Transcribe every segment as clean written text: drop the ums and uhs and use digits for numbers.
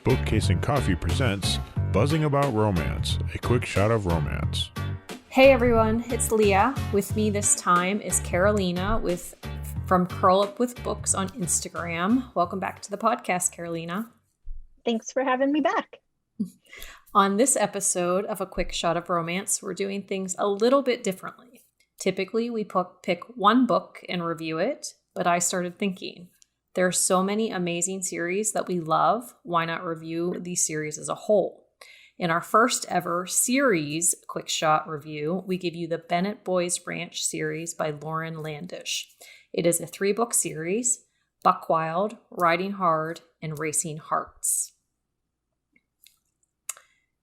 Bookcase and Coffee presents Buzzing About Romance, a quick shot of romance. Hey everyone, it's Leah. With me this time is Carolina from Curl Up with Books on Instagram. Welcome back to the podcast, Carolina. Thanks for having me back. On this episode of A Quick Shot of Romance, we're doing things a little bit differently. Typically, we pick one book and review it, but I started thinking, there are so many amazing series that we love. Why not review these series as a whole? In our first ever series quick shot review, we give you the Bennett Boys Ranch Series by Lauren Landish. It is a 3-book series: Buck Wild, Riding Hard, and Racing Harts.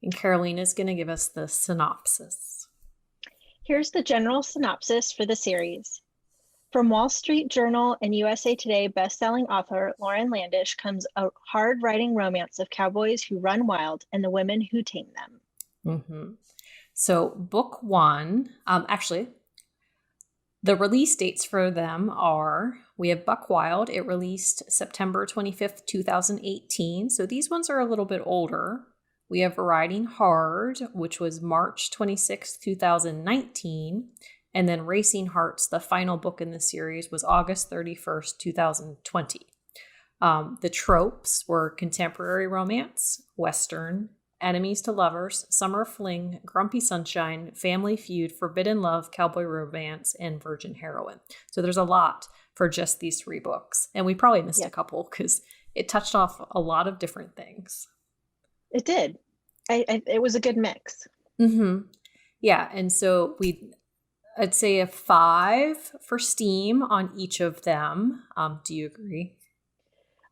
And Carolina's going to give us the synopsis. Here's the general synopsis for the series. From Wall Street Journal and USA Today bestselling author Lauren Landish comes a hard-riding romance of cowboys who run wild and the women who tame them. Mm-hmm. So book one, actually, the release dates for them are, we have Buck Wild. It released September 25th, 2018. So these ones are a little bit older. We have Riding Hard, which was March 26th, 2019. And then Racing Harts, the final book in the series, was August 31st, 2020. The tropes were contemporary romance, Western, enemies to lovers, summer fling, grumpy sunshine, family feud, forbidden love, cowboy romance, and virgin heroine. So there's a lot for just these 3 books. And we probably missed a couple because it touched off a lot of different things. It did. It was a good mix. Mm-hmm. Yeah. And so I'd say a 5 for Steam on each of them. Do you agree?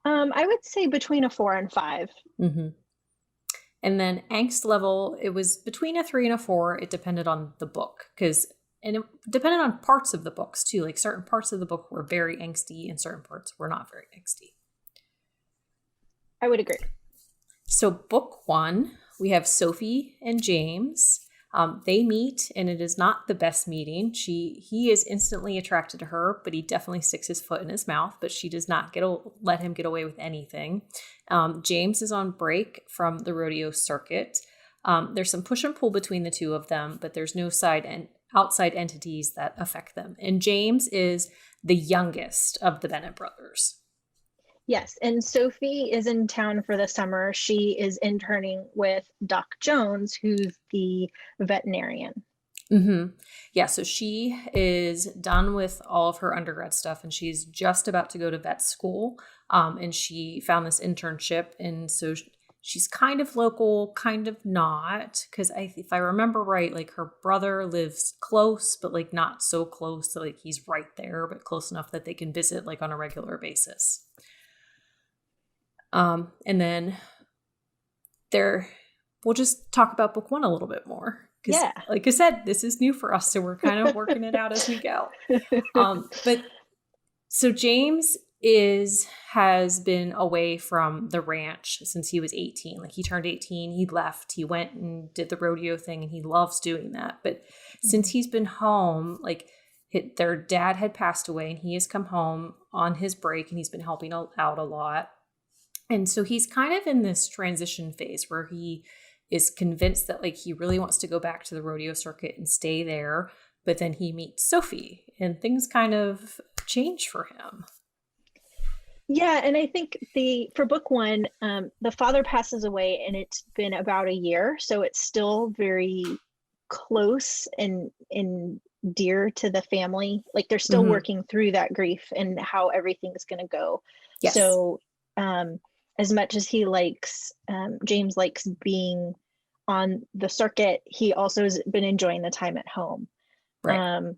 I would say between a 4 and 5. Mm-hmm. And then angst level, it was between a 3 and a 4. It depended on the book and it depended on parts of the books too. Like certain parts of the book were very angsty and certain parts were not very angsty. I would agree. So book 1, we have Sophie and James. They meet, and it is not the best meeting. He is instantly attracted to her, but he definitely sticks his foot in his mouth, but she does not let him get away with anything. James is on break from the rodeo circuit. There's some push and pull between the two of them, but there's no outside entities that affect them. And James is the youngest of the Bennett brothers. Yes, and Sophie is in town for the summer. She is interning with Doc Jones, who's the veterinarian. Mm-hmm. Yeah, so she is done with all of her undergrad stuff, and she's just about to go to vet school. And she found this internship, and so she's kind of local, kind of not, because if I remember right, like her brother lives close, but like not so close that like he's right there, but close enough that they can visit like on a regular basis. And then we'll just talk about book 1 a little bit more. Yeah. Like I said, this is new for us, so we're kind of working it out as we go. But so James has been away from the ranch since he was 18. Like he turned 18, he left, he went and did the rodeo thing, and he loves doing that. But since he's been home, like their dad had passed away, and he has come home on his break, and he's been helping out a lot. And so he's kind of in this transition phase where he is convinced that like he really wants to go back to the rodeo circuit and stay there. But then he meets Sophie and things kind of change for him. Yeah. And I think for book 1, the father passes away and it's been about a year. So it's still very close and dear to the family. Like they're still working through that grief and how everything's going to go. Yes. So, as much as he James likes being on the circuit, he also has been enjoying the time at home. Right.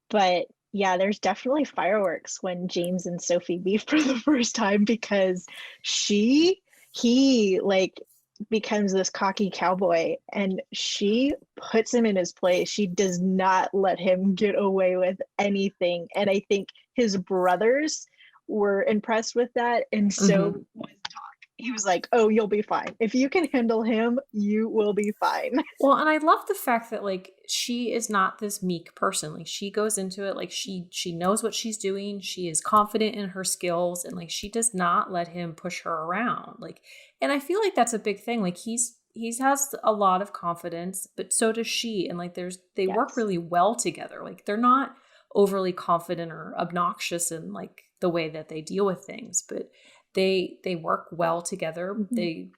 But yeah, there's definitely fireworks when James and Sophie meet for the first time because he like becomes this cocky cowboy and she puts him in his place. She does not let him get away with anything. And I think his brothers were impressed with that, and so was Doc. he was like, oh, you'll be fine. If you can handle him, you will be fine. Well, and I love the fact that like she is not this meek person. Like she goes into it like she knows what she's doing. She is confident in her skills, and like she does not let him push her around. Like, and I feel like that's a big thing. Like he has a lot of confidence, but so does she. And like they work really well together. Like they're not overly confident or obnoxious in like the way that they deal with things, but they work well together. Mm-hmm. They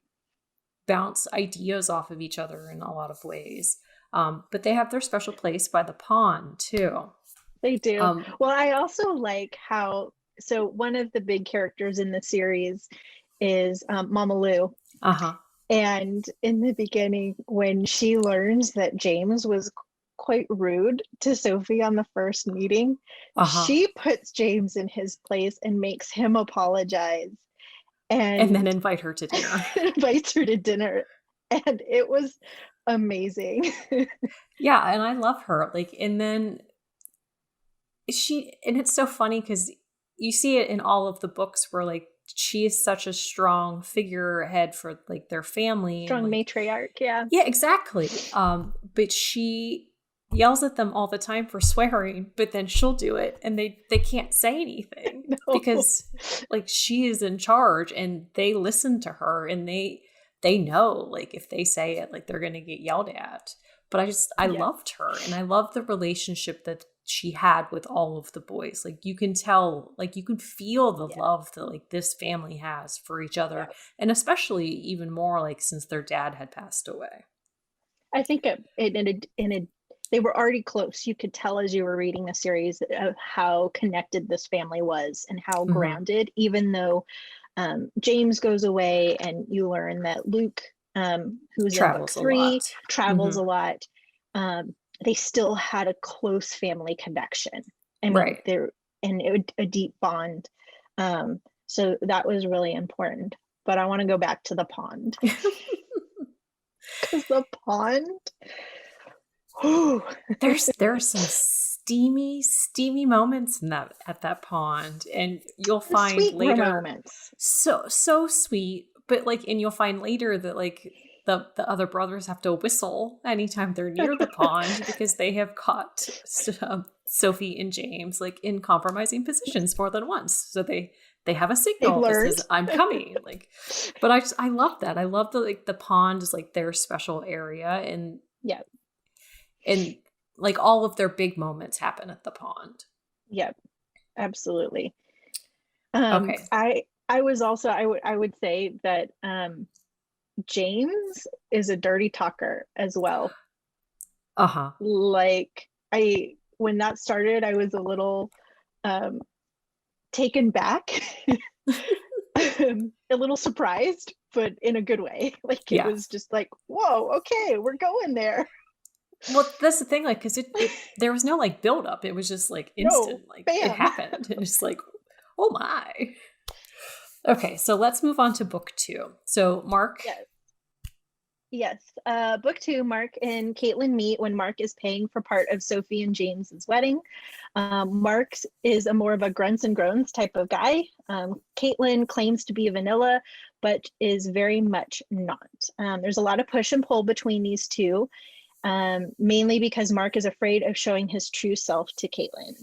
bounce ideas off of each other in a lot of ways. But they have their special place by the pond too. They do. Well, I also like how, so one of the big characters in the series is Mama Lou. Uh-huh. And in the beginning, when she learns that James was quite rude to Sophie on the first meeting, she puts James in his place and makes him apologize. And then invite her to dinner. Invites her to dinner. And it was amazing. Yeah, and I love her. Like, and then and it's so funny because you see it in all of the books where like she is such a strong figurehead for like their family. Strong like, matriarch, yeah. Yeah, exactly. But she yells at them all the time for swearing, but then she'll do it and they can't say anything because like she is in charge and they listen to her and they know like if they say it, like they're going to get yelled at. But I loved her, and I love the relationship that she had with all of the boys. Like you can tell, like you can feel the love that like this family has for each other. Yeah. And especially even more like since their dad had passed away. I think they were already close. You could tell as you were reading the series of how connected this family was and how grounded, even though James goes away and you learn that Luke, who's travels in book 3, travels a lot. They still had a close family connection. I mean, they're in a deep bond. So that was really important. But I want to go back to the pond. Because the pond, there's some steamy moments in at that pond, and you'll find sweet later moments. So sweet, but like, and you'll find later that like the other brothers have to whistle anytime they're near the pond because they have caught Sophie and James like in compromising positions more than once. So they have a signal that says I'm coming. Like, but I love that. I love the pond is like their special area, and and like all of their big moments happen at the pond. Yep, absolutely. Okay. I was also I would say that James is a dirty talker as well. Like when that started, I was a little taken back, a little surprised, but in a good way. Like it was just like, whoa, okay, we're going there. Well, that's the thing, like, because there was no like build up. It was just like instant, like bam. It happened, and it's like, oh my. Okay, so let's move on to book 2. So Mark. Yes. Book 2, Mark and Caitlin meet when Mark is paying for part of Sophie and James's wedding. Mark is a more of a grunts and groans type of guy. Caitlin claims to be vanilla, but is very much not. There's a lot of push and pull between these two. Mainly because Mark is afraid of showing his true self to Caitlin.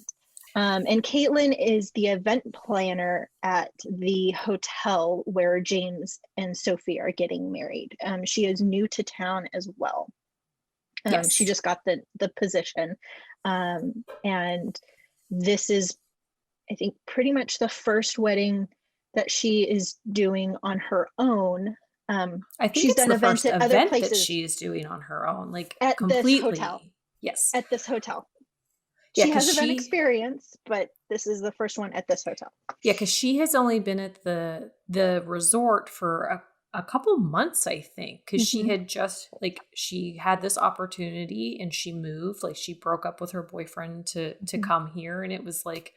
And Caitlin is the event planner at the hotel where James and Sophie are getting married. She is new to town as well. She just got the position. And this is, I think, pretty much the first wedding that she is doing on her own. I think she's done the first event that she's doing on her own, like at completely. This hotel. Yes, at this hotel. Yeah, she has event experience, but this is the first one at this hotel. Yeah, because she has only been at the resort for a couple months, I think, because she had just she had this opportunity and she moved. Like she broke up with her boyfriend to come here, and it was like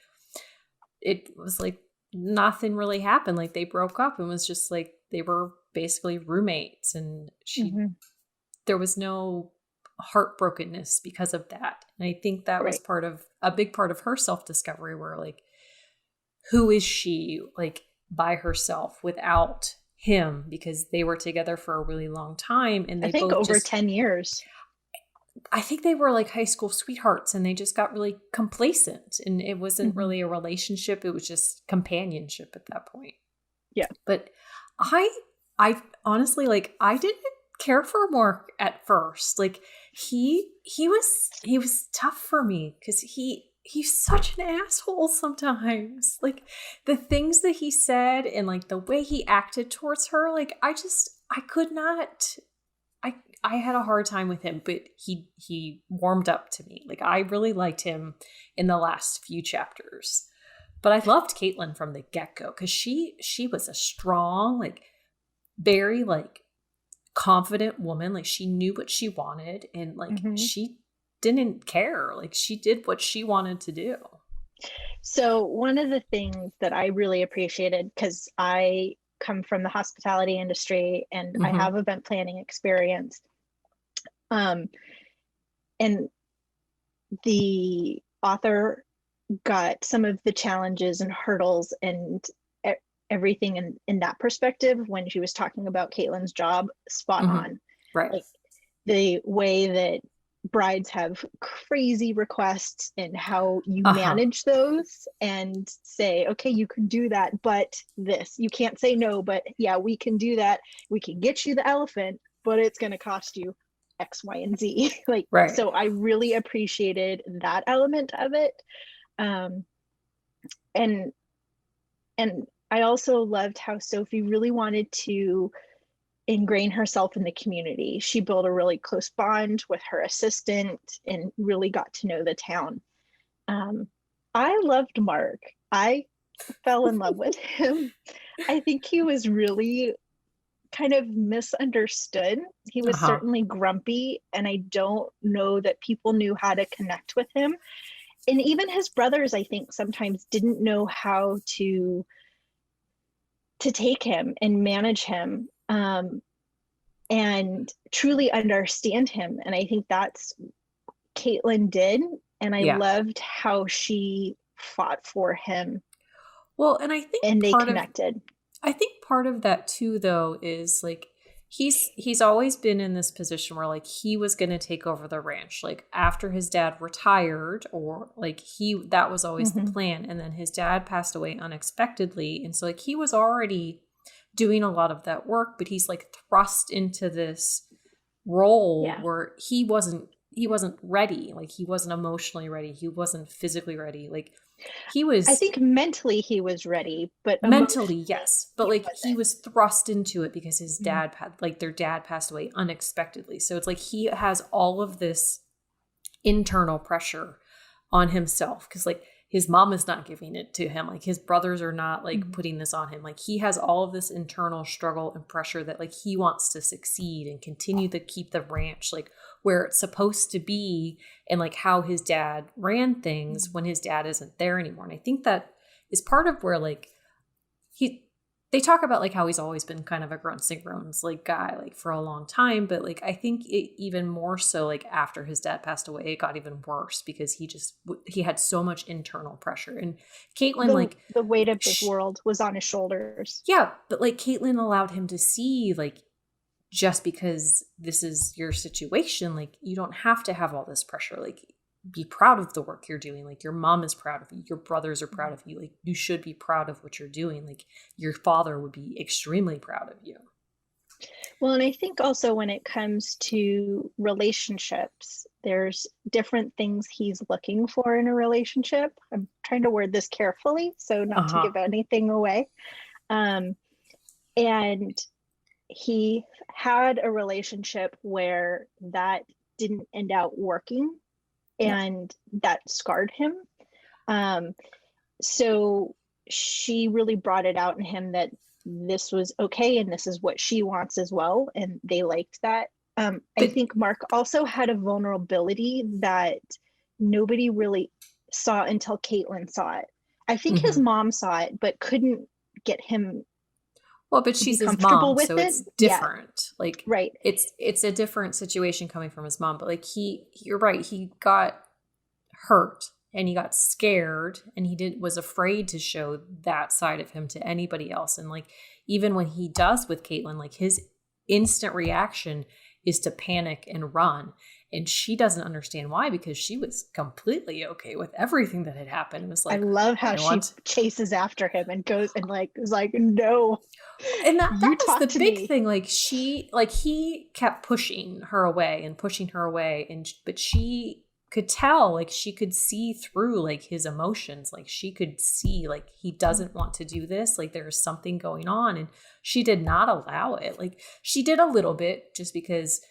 nothing really happened. Like they broke up and was just like they were basically roommates, and there was no heartbrokenness because of that. And I think that was a big part of her self-discovery, where like, who is she like by herself without him because they were together for a really long time. And they I think both over 10 years. I think they were like high school sweethearts, and they just got really complacent, and it wasn't really a relationship. It was just companionship at that point. Yeah. But I honestly, like, I didn't care for Mark at first. Like he was tough for me because he's such an asshole sometimes. Like the things that he said and like the way he acted towards her, like I could not. I had a hard time with him, but he warmed up to me. Like I really liked him in the last few chapters. But I loved Caitlin from the get-go because she was a strong, like very like confident woman. Like she knew what she wanted, and like she didn't care. Like she did what she wanted to do. So one of the things that I really appreciated, because I come from the hospitality industry and I have event planning experience. And the author got some of the challenges and hurdles and everything in that perspective when she was talking about Caitlin's job spot on. Right. Like the way that brides have crazy requests and how you manage those and say, okay, you can do that, but this, you can't say no, but yeah, we can do that. We can get you the elephant, but it's going to cost you X, Y, and Z. Like, so I really appreciated that element of it. And I also loved how Sophie really wanted to ingrain herself in the community. She built a really close bond with her assistant and really got to know the town. I loved Mark. I fell in love with him. I think he was really kind of misunderstood. He was certainly grumpy, and I don't know that people knew how to connect with him. And even his brothers, I think, sometimes didn't know how to take him and manage him and truly understand him. And I think that's Caitlin did. And I loved how she fought for him. Well, and I think and they connected. I think part of that too, though, is like he's always been in this position where like he was going to take over the ranch, like after his dad retired, or like that was always the plan. And then his dad passed away unexpectedly. And so like he was already doing a lot of that work, but he's like thrust into this role where he wasn't ready. Like he wasn't emotionally ready. He wasn't physically ready. Like he was, I think mentally he was ready, but mentally, yes. But like he was thrust into it because his dad their dad passed away unexpectedly. So it's like he has all of this internal pressure on himself because like his mom is not giving it to him. Like his brothers are not like putting this on him. Like he has all of this internal struggle and pressure that like he wants to succeed and continue to keep the ranch like where it's supposed to be and like how his dad ran things when his dad isn't there anymore. And I think that is part of where like they talk about like how he's always been kind of a grunts and groans like guy like for a long time, but like I think it even more so like after his dad passed away, it got even worse because he had so much internal pressure. And Caitlin, the weight of his world was on his shoulders. Yeah, but like Caitlin allowed him to see like just because this is your situation, like you don't have to have all this pressure. Like be proud of the work you're doing. Like your mom is proud of you. Your brothers are proud of you. Like you should be proud of what you're doing. Like your father would be extremely proud of you. Well, and I think also when it comes to relationships, there's different things he's looking for in a relationship. I'm trying to word this carefully, so not to give anything away. And he had a relationship where that didn't end out working. And that scarred him. So she really brought it out in him that this was okay and this is what she wants as well. And they liked that. I think Mark also had a vulnerability that nobody really saw until Caitlin saw it. I think his mom saw it, but couldn't get him. Well, but she's his mom, so it's different. Like, it's a different situation coming from his mom. But like you're right, he got hurt and he got scared, and was afraid to show that side of him to anybody else. And like, even when he does with Caitlin, like his instant reaction is to panic and run. And she doesn't understand why, because she was completely okay with everything that had happened. It was like, I love how she chases after him and goes and like is like, no. And that was the big thing. Like he kept pushing her away, but she could tell, like she could see through like his emotions. Like she could see like he doesn't want to do this. Like there's something going on, and she did not allow it. Like she did a little bit, just because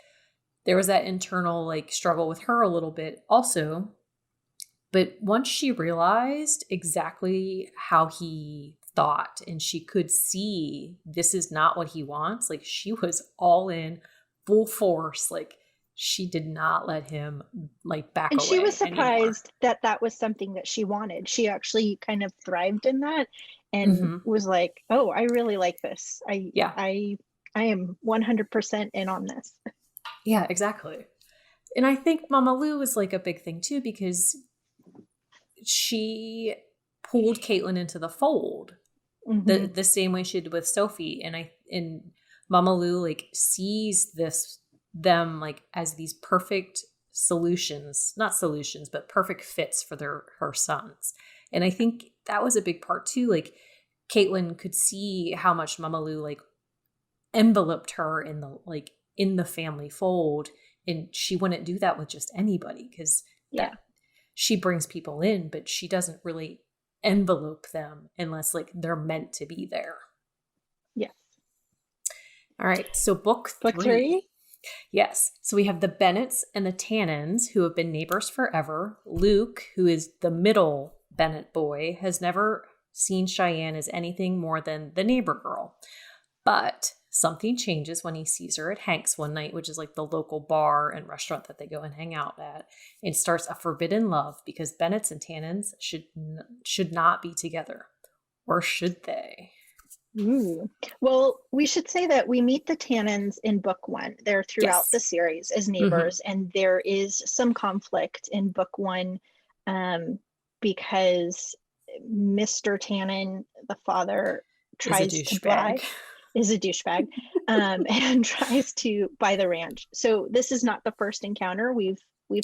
there was that internal like struggle with her a little bit also. But once she realized exactly how he thought, and she could see this is not what he wants, like she was all in, full force. Like she did not let him like back away. And she was surprised anymore. that was something that she wanted. She actually kind of thrived in that, and was like, oh, I really like this. I am 100% in on this. Yeah, exactly. And I think Mama Lou was like a big thing too, because she pulled Caitlin into the fold the same way she did with Sophie. And Mama Lou like sees them like as these perfect not solutions, but perfect fits for her sons. And I think that was a big part too. Like Caitlin could see how much Mama Lou like enveloped her in the family fold, and she wouldn't do that with just anybody, because she brings people in, but she doesn't really envelope them unless like they're meant to be there. Yes. All right. So book three. Yes. So we have the Bennetts and the Tannins, who have been neighbors forever. Luke, who is the middle Bennett boy, has never seen Cheyenne as anything more than the neighbor girl. But something changes when he sees her at Hank's one night, which is like the local bar and restaurant that they go and hang out at, and starts a forbidden love, because Bennetts and Tannins should not be together. Or should they? Ooh. Well, we should say that we meet the Tannins in book one. They're throughout the series as neighbors, and there is some conflict in book one, because Mr. Tannin, the father, is a douchebag and tries to buy the ranch. So this is not the first encounter we've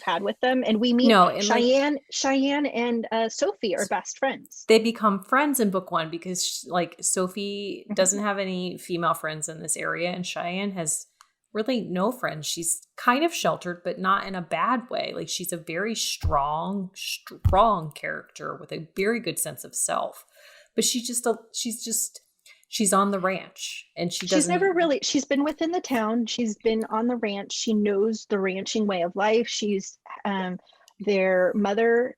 had with them, and we meet Cheyenne and Sophie are best friends. They become friends in book one because like Sophie doesn't have any female friends in this area, and Cheyenne has really no friends. She's kind of sheltered, but not in a bad way. Like she's a very strong character with a very good sense of self, but she's on the ranch, and she's been within the town. She's been on the ranch. She knows the ranching way of life. She's their mother,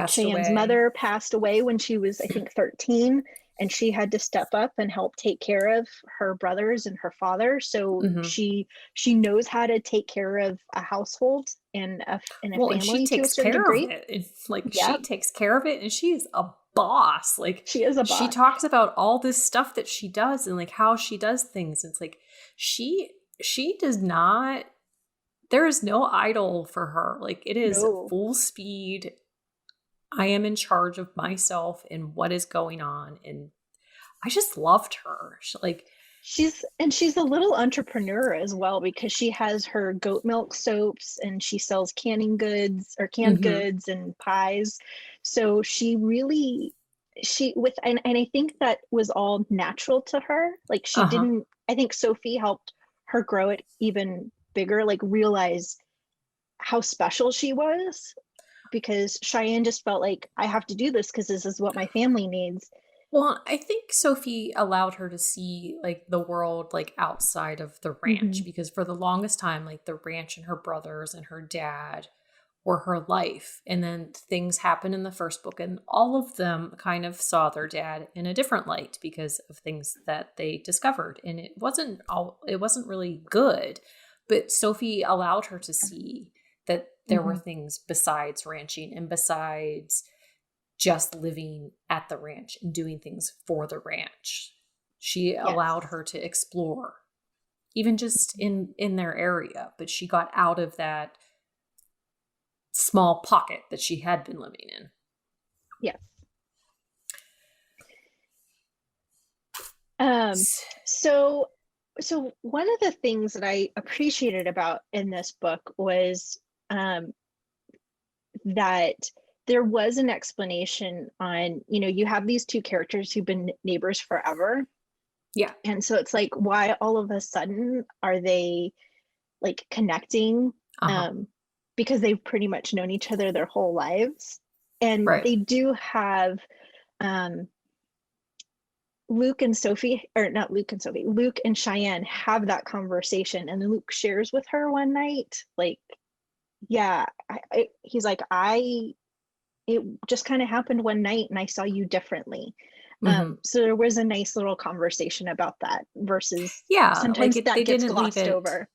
Cheyenne's mother passed away when she was, I think, 13, and she had to step up and help take care of her brothers and her father. So she knows how to take care of a household and a family. And she takes care of it. It's like she takes care of it, and she is a boss. Like she is a boss. She talks about all this stuff that she does and like how she does things. It's like she does not, there is no idle for her. Like it is full speed. I am in charge of myself and what is going on. And I just loved her. She's a little entrepreneur as well, because she has her goat milk soaps and she sells canned goods and pies. So and I think that was all natural to her. Like she didn't, I think Sophie helped her grow it even bigger, like realize how special she was, because Cheyenne just felt like, I have to do this because this is what my family needs. Well, I think Sophie allowed her to see like the world like outside of the ranch, because for the longest time, like the ranch and her brothers and her dad were her life. And then things happened in the first book, and all of them kind of saw their dad in a different light because of things that they discovered. And it wasn't really good, but Sophie allowed her to see that there were things besides ranching and besides just living at the ranch and doing things for the ranch. She allowed her to explore, even just in their area, but she got out of that small pocket that she had been living in. Yes. So one of the things that I appreciated about in this book was that there was an explanation on, you have these two characters who've been neighbors forever. Yeah. And so it's like, why all of a sudden are they like connecting? Because they've pretty much known each other their whole lives. And Right. they do have Luke and Cheyenne have that conversation, and then Luke shares with her one night, like, yeah, he's like, it just kind of happened one night and I saw you differently. So there was a nice little conversation about that versus sometimes that gets glossed over.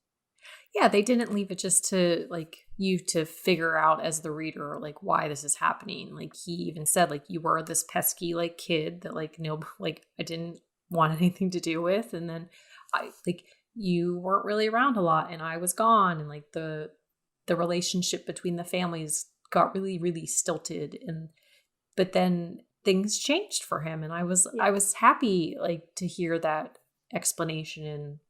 Yeah, they didn't leave it just to like you to figure out as the reader like why this is happening. Like he even said like you were this pesky like kid that like I didn't want anything to do with, and then you weren't really around a lot and I was gone, and like the relationship between the families got really, really stilted, but then things changed for him, and I was happy like to hear that explanation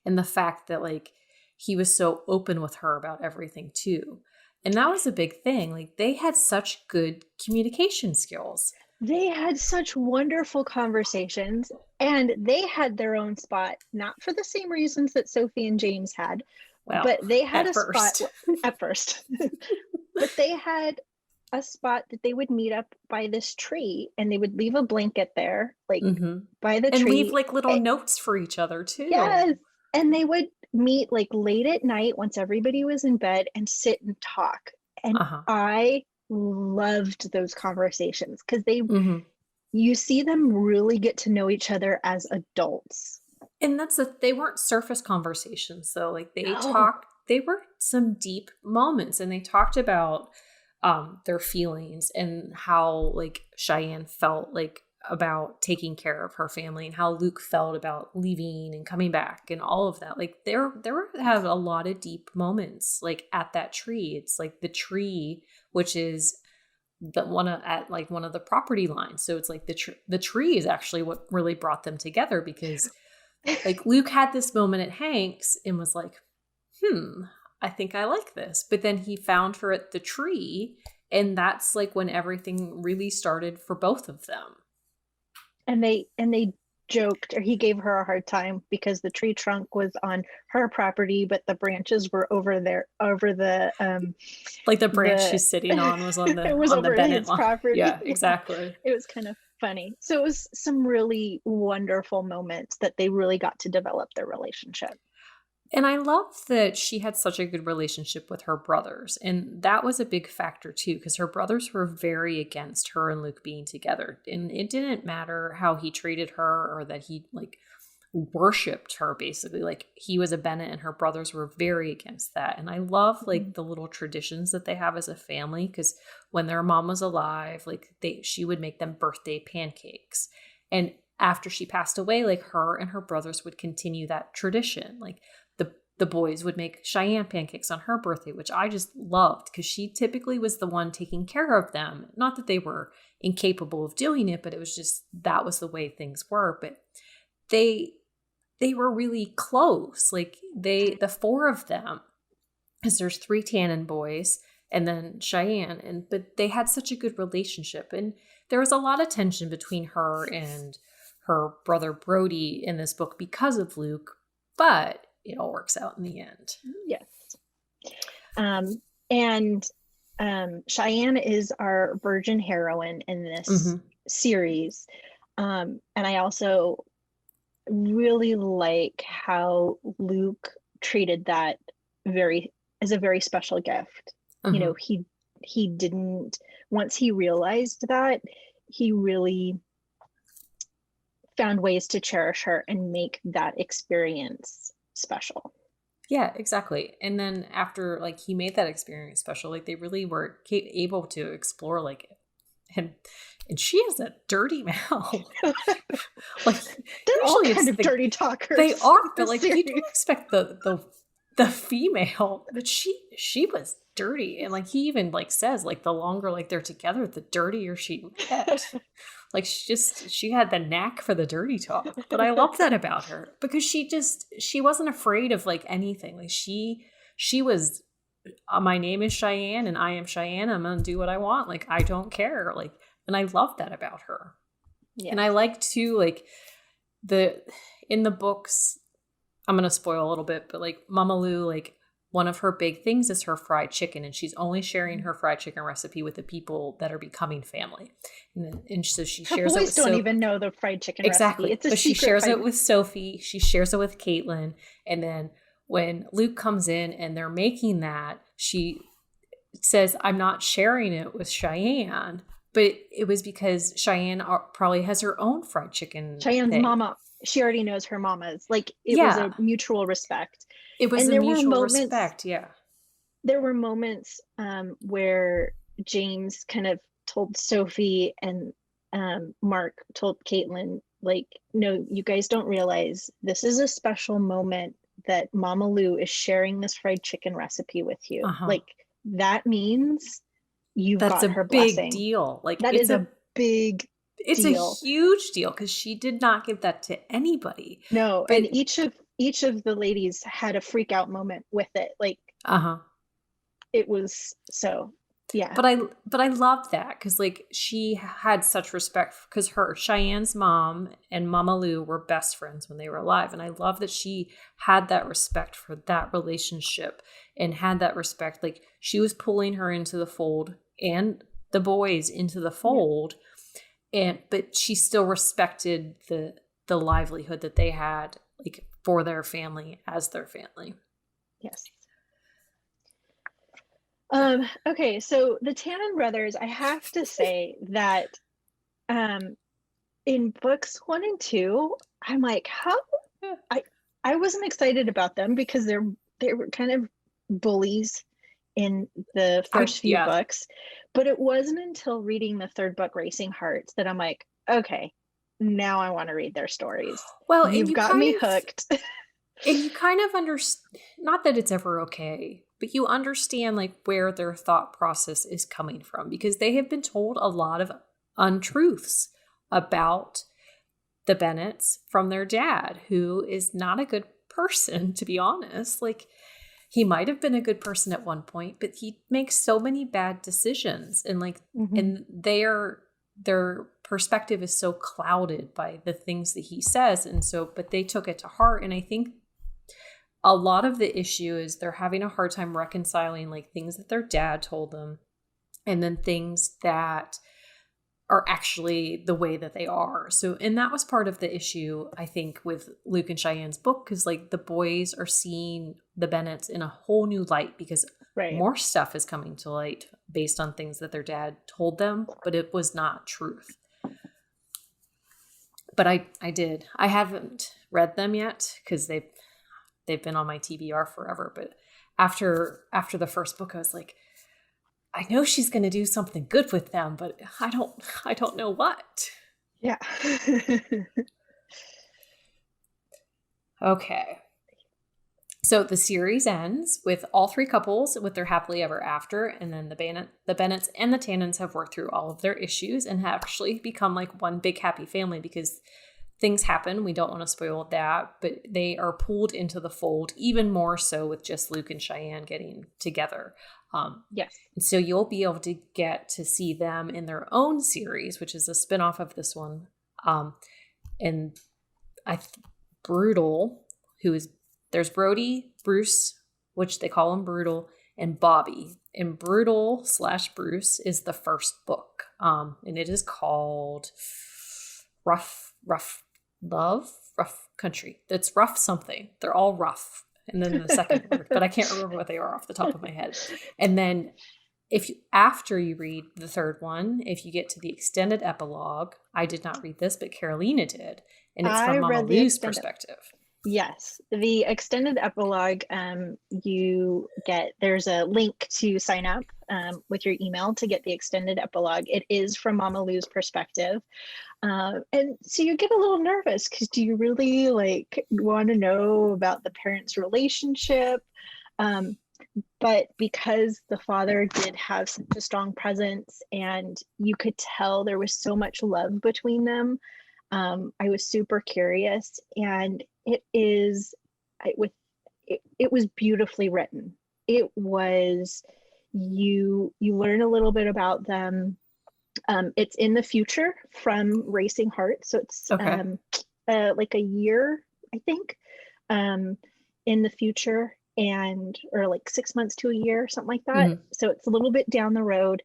and the fact that like he was so open with her about everything too. And that was a big thing. Like they had such good communication skills. They had such wonderful conversations, and they had their own spot, not for the same reasons that Sophie and James had, but they had spot at first. But they had a spot that they would meet up by this tree, and they would leave a blanket there, like by the tree. And leave like little notes for each other too. Yes. And they would meet like late at night once everybody was in bed and sit and talk. And I loved those conversations because you see them really get to know each other as adults. And they weren't surface conversations though. Like they were some deep moments, and they talked about their feelings and how like Cheyenne felt like about taking care of her family, and how Luke felt about leaving and coming back and all of that. Like there have a lot of deep moments like at that tree. It's like the tree, which is one of the property lines. So it's like the tree is actually what really brought them together, because like Luke had this moment at Hank's and was like, I think I like this. But then he found her at the tree, and that's like when everything really started for both of them. And they joked, or he gave her a hard time because the tree trunk was on her property, but the branches were over the like the branch she's sitting on was on the it was on over the Bennett his property. Yeah, exactly. It was kind of funny. So it was some really wonderful moments that they really got to develop their relationship. And I love that she had such a good relationship with her brothers. And that was a big factor too, because her brothers were very against her and Luke being together. And it didn't matter how he treated her or that he like worshipped her, basically. Like he was a Bennett and her brothers were very against that. And I love like the little traditions that they have as a family, because when their mom was alive, like she would make them birthday pancakes. And after she passed away, like her and her brothers would continue that tradition. Like the boys would make Cheyenne pancakes on her birthday, which I just loved because she typically was the one taking care of them. Not that they were incapable of doing it, but it was just, that was the way things were. But they were really close. Like the four of them, because there's 3 Tannen boys and then Cheyenne, but they had such a good relationship. And there was a lot of tension between her and her brother Brody in this book because of Luke, but it all works out in the end. Yes. And Cheyenne is our virgin heroine in this series. And I also really like how Luke treated that as a very special gift. You know, he didn't, once he realized that, he really found ways to cherish her and make that experience special. Yeah, exactly. And then after like he made that experience special, like they really were able to explore like and she has a dirty mouth. Like they're all kind of dirty talkers. They are, but like you do expect the the female, but she was dirty. And like he even like says, like the longer like they're together, the dirtier she would get. Like she had the knack for the dirty talk. But I love that about her because she wasn't afraid of like anything. Like she was, my name is Cheyenne and I am Cheyenne. I'm gonna do what I want. Like I don't care. Like, and I love that about her. Yeah. And I like to like in the books, I'm gonna spoil a little bit, but like Mama Lou, like one of her big things is her fried chicken, and she's only sharing her fried chicken recipe with the people that are becoming family. And so she shares it with don't even know the fried chicken exactly. recipe. But she shares it with Sophie. She shares it with Caitlin. And then when Luke comes in and they're making that, she says, I'm not sharing it with Cheyenne. But it was because Cheyenne probably has her own fried chicken. Cheyenne's mama, she already knows her mama's. Like it was a mutual respect. It was a mutual respect, yeah. There were moments where James kind of told Sophie and Mark told Caitlin, like, no, you guys don't realize this is a special moment that Mama Lou is sharing this fried chicken recipe with you. Like that means you've got her blessing. That's a big deal. Like that is a big it's deal. A huge deal because she did not give that to anybody. No, but, and each of the ladies had a freak out moment with it. Like it was so yeah. But I love that because like she had such respect because Cheyenne's mom and Mama Lou were best friends when they were alive. And I love that she had that respect for that relationship and had that respect. Like she was pulling her into the fold and the boys into the fold. Yeah. But she still respected the livelihood that they had like for their family as their family. Yes. Okay, so the Tannen brothers, I have to say that in books 1 and 2, I'm like, how I wasn't excited about them because they were kind of bullies in the first few books, but it wasn't until reading the third book, Racing Hearts, that I'm like, okay, now I want to read their stories. Well, you've got me hooked. And you kind of understand, not that it's ever okay, but you understand like where their thought process is coming from because they have been told a lot of untruths about the Bennetts from their dad, who is not a good person, to be honest. Like he might have been a good person at one point, but he makes so many bad decisions and like, and their perspective is so clouded by the things that he says. And so, but they took it to heart. And I think a lot of the issue is they're having a hard time reconciling like things that their dad told them and then things that are actually the way that they are. So, and that was part of the issue, I think, with Luke and Cheyenne's book, because like the boys are seeing the Bennetts in a whole new light because more stuff is coming to light based on things that their dad told them, but it was not truth. But I haven't read them yet because they've been on my TBR forever. But after the first book, I was like, I know she's going to do something good with them, but I don't know what. Yeah. Okay. So the series ends with all three couples with their happily ever after, and then the Bennetts and the Tannens have worked through all of their issues and have actually become like one big happy family because things happen. We don't want to spoil that, but they are pulled into the fold even more so with just Luke and Cheyenne getting together. Yes. And so you'll be able to get to see them in their own series, which is a spinoff of this one. And Brutal, there's Brody, Bruce, which they call him Brutal, and Bobby. And Brutal / Bruce is the first book. And it is called Rough Country. That's rough something. They're all rough. And then the second word, but I can't remember what they are off the top of my head. And then after you read the third one, if you get to the extended epilogue, I did not read this, but Carolina did. And it's from Mama Lou's perspective. Yes. The extended epilogue, there's a link to sign up with your email to get the extended epilogue. It is from Mama Lou's perspective. And so you get a little nervous because do you really like want to know about the parents' relationship? But because the father did have such a strong presence and you could tell there was so much love between them, I was super curious, and it was beautifully written. It was, you learn a little bit about them. It's in the future from Racing Harts, so it's like a year, I think, in the future, or like 6 months to a year, something like that. Mm-hmm. So it's a little bit down the road,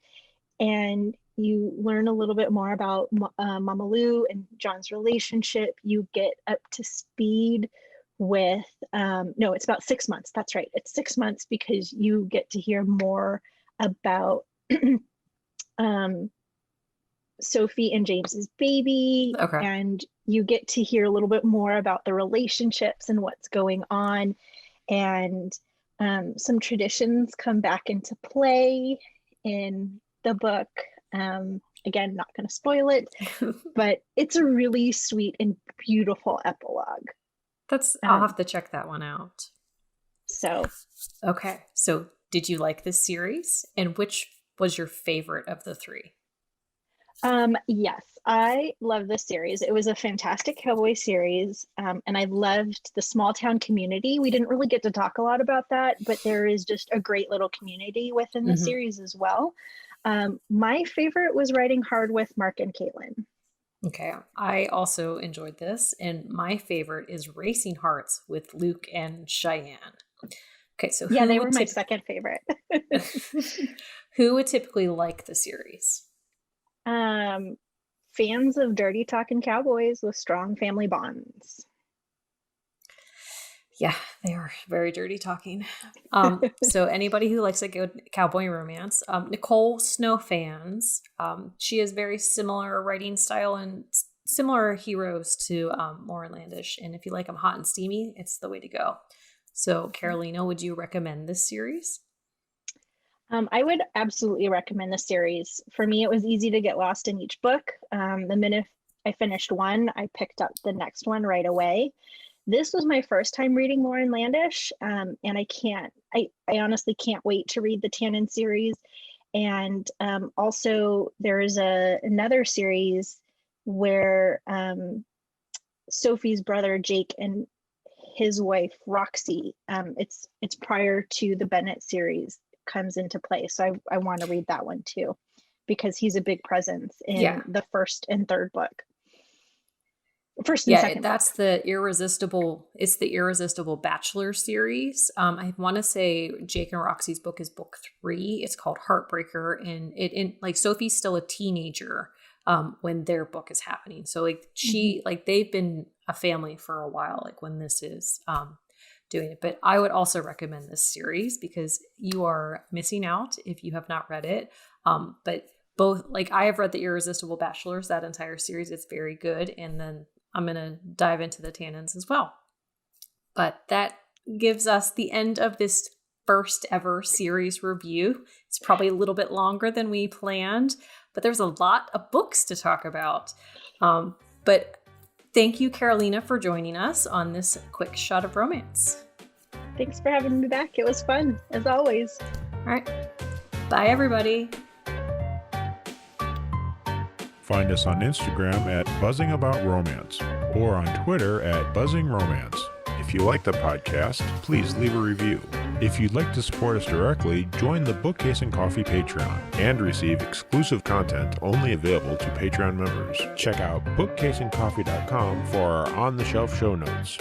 and you learn a little bit more about Mama Lou and John's relationship. You get up to speed with, no, it's about 6 months. That's right. It's 6 months because you get to hear more about Sophie and James's baby. Okay. And you get to hear a little bit more about the relationships and what's going on. And some traditions come back into play in the book. Again, not going to spoil it, but it's a really sweet and beautiful epilogue. I'll have to check that one out. Okay. So did you like this series? And which was your favorite of the three? Yes, I love this series. It was a fantastic cowboy series. And I loved the small town community. We didn't really get to talk a lot about that, but there is just a great little community within the series as well. My favorite was Riding Hard with Mark and Caitlin. Okay. I also enjoyed this. And my favorite is Racing Harts with Luke and Cheyenne. Okay. So yeah, they were my second favorite. Who would typically like the series? Fans of dirty talking cowboys with strong family bonds. Yeah, they are very dirty talking. So anybody who likes a good cowboy romance, Nicole Snow fans, she has very similar writing style and similar heroes to Lauren Landish. And if you like them hot and steamy, it's the way to go. So Carolina, would you recommend this series? I would absolutely recommend the series. For me, it was easy to get lost in each book. The minute I finished one, I picked up the next one right away. This was my first time reading Lauren Landish, and I honestly can't wait to read the Tannen series. And also there is another series where Sophie's brother Jake and his wife Roxy, it's prior to the Bennett series, comes into play. So I want to read that one too, because he's a big presence in the first and third book. First and second. That's book. It's the Irresistible Bachelor series. I want to say Jake and Roxy's book is book 3. It's called Heartbreaker, and like Sophie's still a teenager when their book is happening. So like they've been a family for a while, like when this is doing it. But I would also recommend this series because you are missing out if you have not read it. But both, like I have read the Irresistible Bachelors, that entire series. It's very good. And then I'm going to dive into the Tannens as well. But that gives us the end of this first ever series review. It's probably a little bit longer than we planned, but there's a lot of books to talk about. But thank you, Carolina, for joining us on this quick shot of romance. Thanks for having me back. It was fun, as always. All right. Bye, everybody. Find us on Instagram at Buzzing About Romance or on Twitter at Buzzing Romance. If you like the podcast, please leave a review. If you'd like to support us directly, join the Bookcase and Coffee Patreon and receive exclusive content only available to Patreon members. Check out bookcaseandcoffee.com for our on-the-shelf show notes.